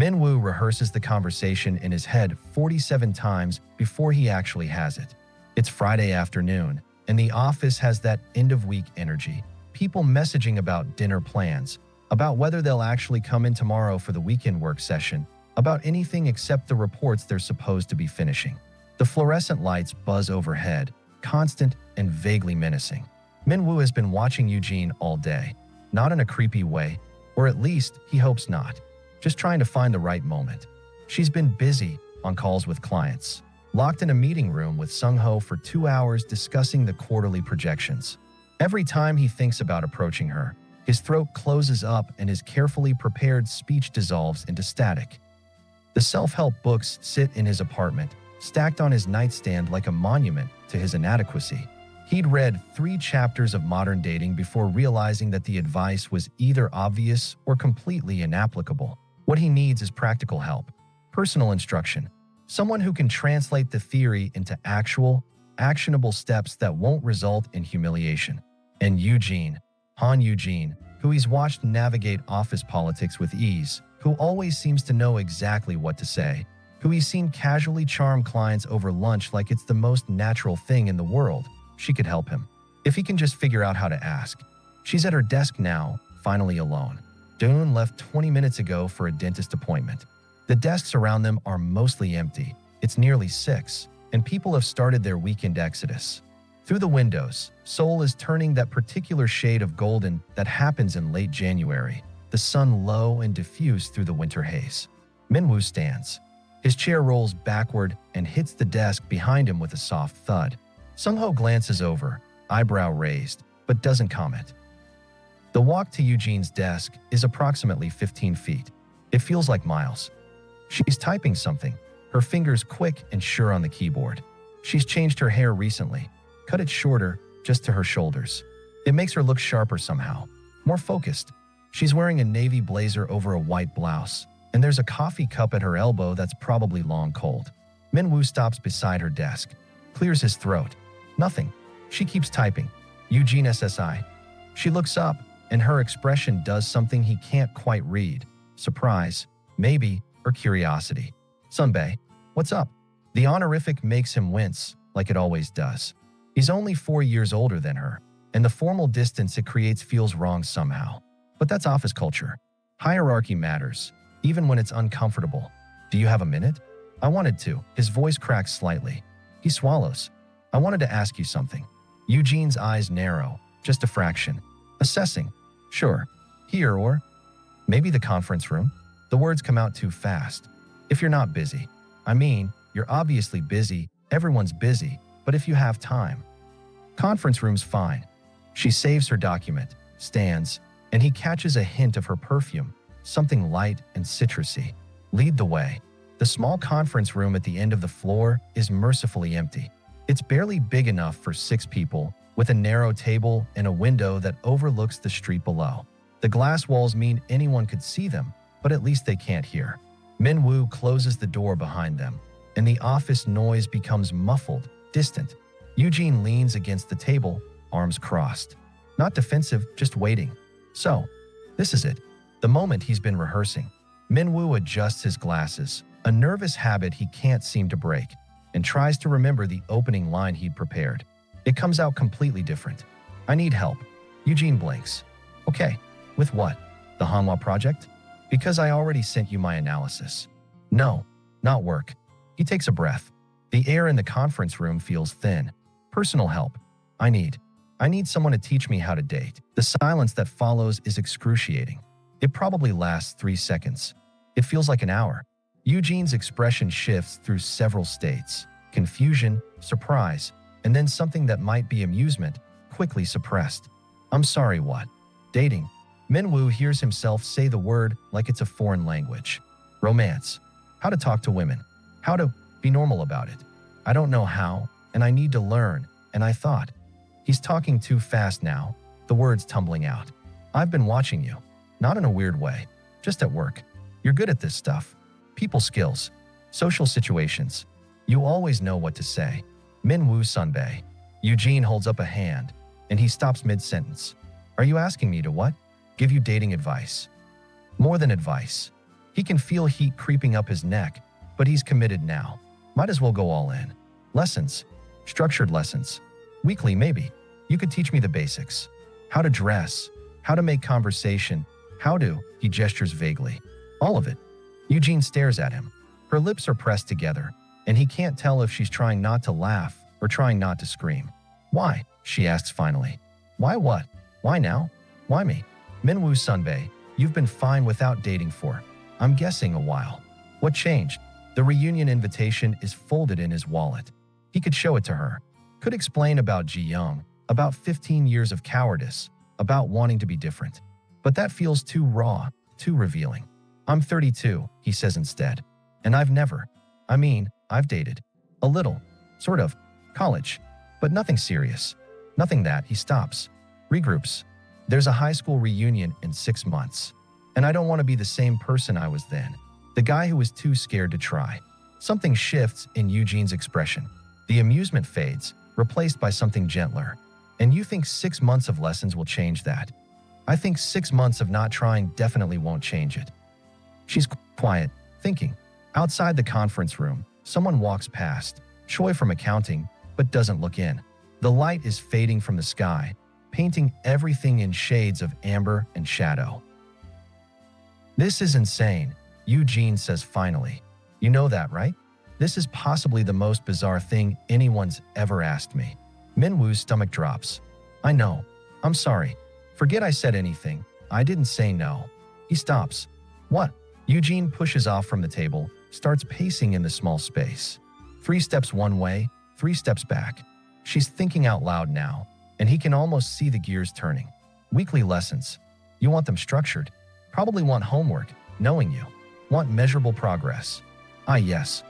Minwoo rehearses the conversation in his head 47 times before he actually has it. It's Friday afternoon, and the office has that end-of-week energy. People messaging about dinner plans, about whether they'll actually come in tomorrow for the weekend work session, about anything except the reports they're supposed to be finishing. The fluorescent lights buzz overhead, constant and vaguely menacing. Minwoo has been watching Eugene all day, not in a creepy way, or at least he hopes not, just trying to find the right moment. She's been busy on calls with clients, locked in a meeting room with Sung-ho for 2 hours discussing the quarterly projections. Every time he thinks about approaching her, his throat closes up and his carefully prepared speech dissolves into static. The self-help books sit in his apartment, stacked on his nightstand like a monument to his inadequacy. He'd read 3 chapters of Modern Dating before realizing that the advice was either obvious or completely inapplicable. What he needs is practical help, personal instruction, someone who can translate the theory into actual, actionable steps that won't result in humiliation. And Eugene, who he's watched navigate office politics with ease, who always seems to know exactly what to say, who he's seen casually charm clients over lunch like it's the most natural thing in the world. She could help him, if he can just figure out how to ask. She's at her desk now, finally alone. Doon left 20 minutes ago for a dentist appointment. The desks around them are mostly empty. It's nearly 6, and people have started their weekend exodus. Through the windows, Seoul is turning that particular shade of golden that happens in late January, the sun low and diffuse through the winter haze. Minwoo stands. His chair rolls backward and hits the desk behind him with a soft thud. Sung-ho glances over, eyebrow raised, but doesn't comment. The walk to Eugene's desk is approximately 15 feet. It feels like miles. She's typing something, her fingers quick and sure on the keyboard. She's changed her hair recently, cut it shorter, just to her shoulders. It makes her look sharper somehow, more focused. She's wearing a navy blazer over a white blouse, and there's a coffee cup at her elbow that's probably long cold. Minwoo stops beside her desk, clears his throat. Nothing. She keeps typing. Eugene SSI. She looks up, and her expression does something he can't quite read. Surprise, maybe, or curiosity. Sunbae, what's up? The honorific makes him wince, like it always does. He's only 4 years older than her, and the formal distance it creates feels wrong somehow. But that's office culture. Hierarchy matters, even when it's uncomfortable. Do you have a minute? I wanted to. His voice cracks slightly. He swallows. I wanted to ask you something. Eugene's eyes narrow, just a fraction. Assessing. Sure. Here or maybe the conference room. The words come out too fast. If you're not busy. I mean, you're obviously busy. Everyone's busy. But if you have time. Conference room's fine. She saves her document, stands, and he catches a hint of her perfume, something light and citrusy. Lead the way. The small conference room at the end of the floor is mercifully empty. It's barely big enough for 6 people, with a narrow table and a window that overlooks the street below. The glass walls mean anyone could see them, but at least they can't hear. Minwoo closes the door behind them, and the office noise becomes muffled, distant. Eugene leans against the table, arms crossed. Not defensive, just waiting. So, this is it. The moment he's been rehearsing. Minwoo adjusts his glasses, a nervous habit he can't seem to break, and tries to remember the opening line he'd prepared. It comes out completely different. I need help. Eugene blinks. Okay, with what? The Hanwha project? Because I already sent you my analysis. No, not work. He takes a breath. The air in the conference room feels thin. Personal help. I need someone to teach me how to date. The silence that follows is excruciating. It probably lasts 3 seconds. It feels like an hour. Eugene's expression shifts through several states. Confusion, surprise, and then something that might be amusement, quickly suppressed. I'm sorry, what? Dating. Minwoo hears himself say the word like it's a foreign language. Romance. How to talk to women. How to be normal about it. I don't know how, and I need to learn, and I thought. He's talking too fast now, the words tumbling out. I've been watching you. Not in a weird way, just at work. You're good at this stuff. People skills. Social situations. You always know what to say. Minwoo Sunbae. Eugene holds up a hand, and he stops mid-sentence. Are you asking me to what? Give you dating advice. More than advice. He can feel heat creeping up his neck, but he's committed now. Might as well go all in. Lessons. Structured lessons. Weekly, maybe. You could teach me the basics. How to dress. How to make conversation. How to, he gestures vaguely. All of it. Eugene stares at him. Her lips are pressed together, and he can't tell if she's trying not to laugh or trying not to scream. Why? She asks finally. Why what? Why now? Why me? Minwoo Sunbae, you've been fine without dating for, I'm guessing, a while. What changed? The reunion invitation is folded in his wallet. He could show it to her. Could explain about Ji Young, about 15 years of cowardice, about wanting to be different. But that feels too raw, too revealing. I'm 32, he says instead. And I've dated. A little. Sort of. College. But nothing serious. Nothing that, he stops. Regroups. There's a high school reunion in 6 months. And I don't want to be the same person I was then. The guy who was too scared to try. Something shifts in Eugene's expression. The amusement fades, replaced by something gentler. And you think 6 months of lessons will change that? I think 6 months of not trying definitely won't change it. She's quiet, thinking. Outside the conference room, someone walks past, Choi from accounting, but doesn't look in. The light is fading from the sky, painting everything in shades of amber and shadow. This is insane, Eugene says finally. You know that, right? This is possibly the most bizarre thing anyone's ever asked me. Minwoo's stomach drops. I know. I'm sorry. Forget I said anything. I didn't say no. He stops. What? Eugene pushes off from the table, starts pacing in the small space. 3 steps one way, 3 steps back. She's thinking out loud now, and he can almost see the gears turning. Weekly lessons. You want them structured. Probably want homework, knowing you. Want measurable progress. Ah, yes.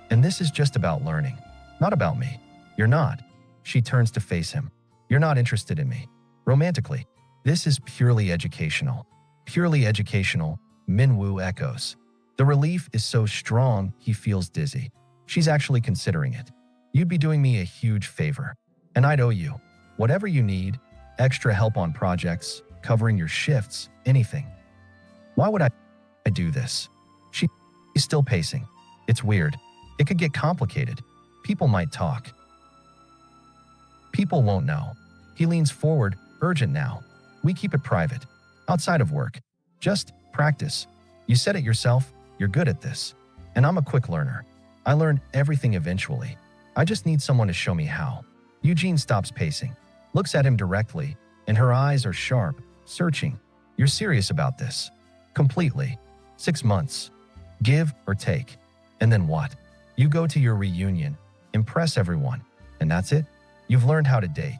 And this is just about learning. Not about me. You're not. She turns to face him. You're not interested in me. Romantically. This is purely educational. Purely educational, Minwoo echoes. The relief is so strong, he feels dizzy. She's actually considering it. You'd be doing me a huge favor. And I'd owe you. Whatever you need, extra help on projects, covering your shifts, anything. Why would I do this? She's still pacing. It's weird. It could get complicated. People might talk. People won't know. He leans forward, urgent now. We keep it private. Outside of work. Just practice. You said it yourself. You're good at this. And I'm a quick learner. I learn everything eventually. I just need someone to show me how. Eugene stops pacing, looks at him directly, and her eyes are sharp, searching. You're serious about this? Completely. 6 months. Give or take. And then what? You go to your reunion, impress everyone, and that's it? You've learned how to date.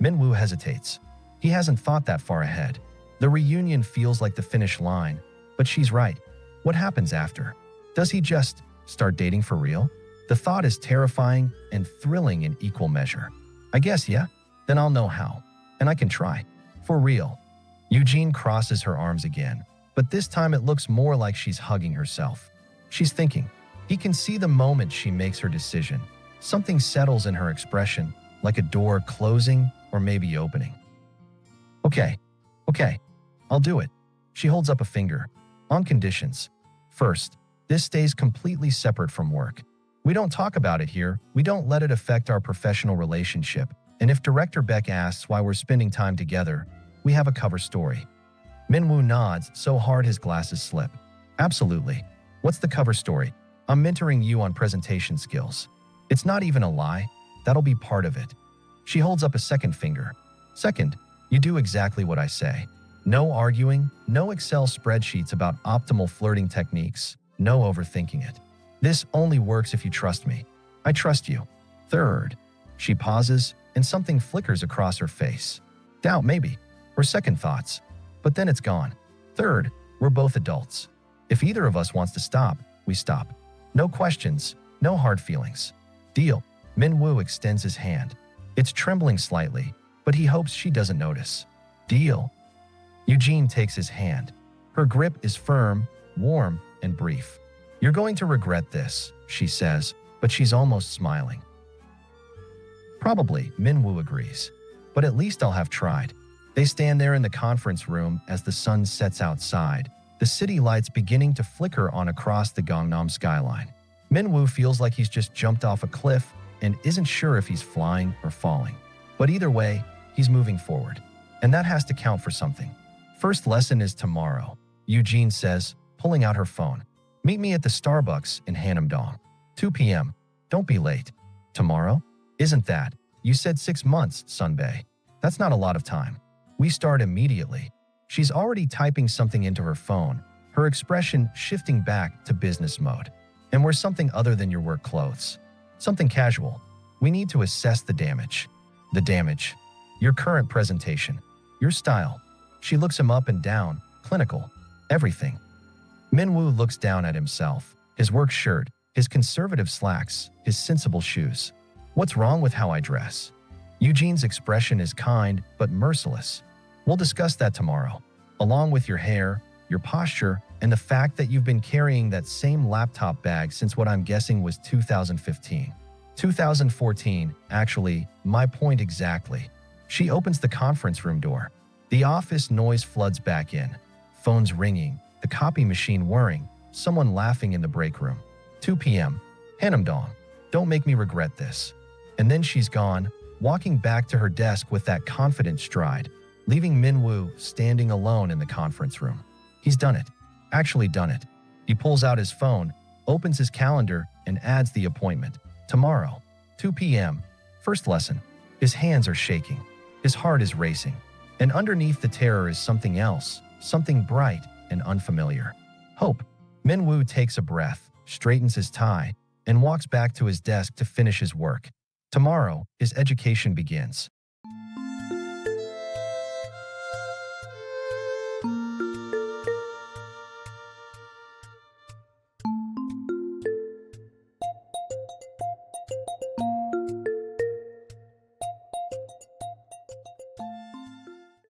Minwoo hesitates. He hasn't thought that far ahead. The reunion feels like the finish line, but she's right. What happens after? Does he just start dating for real? The thought is terrifying and thrilling in equal measure. I guess, yeah? Then I'll know how. And I can try. For real. Eugene crosses her arms again, but this time it looks more like she's hugging herself. She's thinking. He can see the moment she makes her decision. Something settles in her expression, like a door closing or maybe opening. Okay. I'll do it. She holds up a finger. On conditions. First, this stays completely separate from work. We don't talk about it here. We don't let it affect our professional relationship. And if Director Beck asks why we're spending time together, we have a cover story. Minwoo nods so hard his glasses slip. Absolutely. What's the cover story? I'm mentoring you on presentation skills. It's not even a lie. That'll be part of it. She holds up a second finger. Second, you do exactly what I say. No arguing, no Excel spreadsheets about optimal flirting techniques, no overthinking it. This only works if you trust me. I trust you. Third, she pauses and something flickers across her face. Doubt maybe, or second thoughts. But then it's gone. Third, we're both adults. If either of us wants to stop, we stop. No questions, no hard feelings. Deal. Minwoo extends his hand. It's trembling slightly, but he hopes she doesn't notice. Deal. Eugene takes his hand. Her grip is firm, warm, and brief. You're going to regret this, she says, but she's almost smiling. Probably, Minwoo agrees. But at least I'll have tried. They stand there in the conference room as the sun sets outside, the city lights beginning to flicker on across the Gangnam skyline. Minwoo feels like he's just jumped off a cliff and isn't sure if he's flying or falling. But either way, he's moving forward. And that has to count for something. First lesson is tomorrow, Eugene says, pulling out her phone. Meet me at the Starbucks in Hanamdong. 2 p.m. Don't be late. Tomorrow? Isn't that? You said 6 months, Sunbae. That's not a lot of time. We start immediately. She's already typing something into her phone, her expression shifting back to business mode. And we're something other than your work clothes. Something casual. We need to assess the damage. The damage. Your current presentation. Your style. She looks him up and down, clinical. Everything. Minwoo looks down at himself, his work shirt, his conservative slacks, his sensible shoes. What's wrong with how I dress? Eugene's expression is kind but merciless. We'll discuss that tomorrow, along with your hair, your posture, and the fact that you've been carrying that same laptop bag since what I'm guessing was 2015. 2014, actually, my point exactly. She opens the conference room door. The office noise floods back in. Phones ringing, the copy machine whirring, someone laughing in the break room. 2 p.m. Hanamdong, don't make me regret this. And then she's gone, walking back to her desk with that confident stride, leaving Minwoo standing alone in the conference room. He's done it. Actually done it. He pulls out his phone, opens his calendar, and adds the appointment. Tomorrow, 2 p.m. First lesson. His hands are shaking. His heart is racing. And underneath the terror is something else, something bright and unfamiliar. Hope. Minwoo takes a breath, straightens his tie, and walks back to his desk to finish his work. Tomorrow, his education begins.